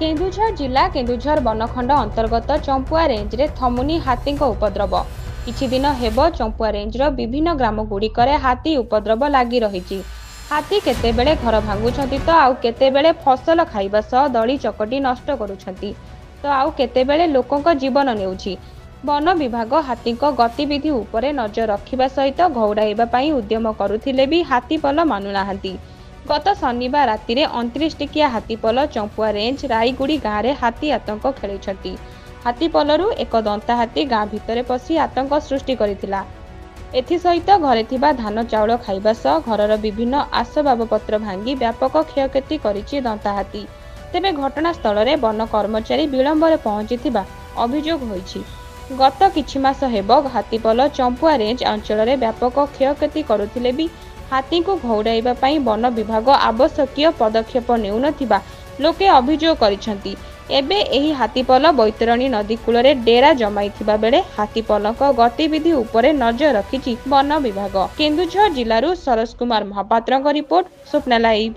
केन्दुझर जिला केन्दुझर बनखंड अंतर्गत चंपुआ रेंज रे थमुनी हाथी उपद्रव किछि दिन हेब चंपुआ रेंज विभिन्न ग्राम गुड़िकर हाथी उपद्रव लगी रही। हाथी केतेबेले घर भांगुछंती तो आउ केतेबेले फसल खाइबा सह दड़ी चकटी नष्ट करुछंती तो आउ केतेबेले लोकंक जीवन नेउछि। वन विभाग हाथी गतिविधि उपरे नजर रखिबा सहित घौड़ाइबा पई उद्यम करुथिले भी हाथीपल मानुनाहांती। गत शनिवार राति 29 टिकिया हाथीपल चंपुआ रेंज राईगुड़ी गाँव में हाथी आतंक खेली। हाथीपलरू एक दंता हाथी गाँ भितर पशि आतंक सृष्टि करथिला। एथिसहित घरे थिबा धान चाउल खाइबा सह घरर विभिन्न आसबाबपत्र भांगी व्यापक क्षयक्षति करिछि दंता हाथी। तेबे घटनास्थल में वन कर्मचारी विलंबरे पहुंचिथिबा अभियोग होइछि। गत किछि मास हेब हाथीपल चंपुआ रेंज अंचल में व्यापक क्षयक्षति करुथिले भी हाथी को घौड़ाइबा पई वन विभाग आवश्यक पदक्षेप नेउनथिबा लोके अभियोग करिसंती। एबे एही हाथीपल बैतरणी नदी कूल रे डेरा जमाइथिबा बेले हाथीपलक गतिविधि उपरे नजर रखिछि वन विभाग। केन्दुझर जिल्लारू सरोज कुमार महापात्रक रिपोर्ट, स्वप्ना लाइव।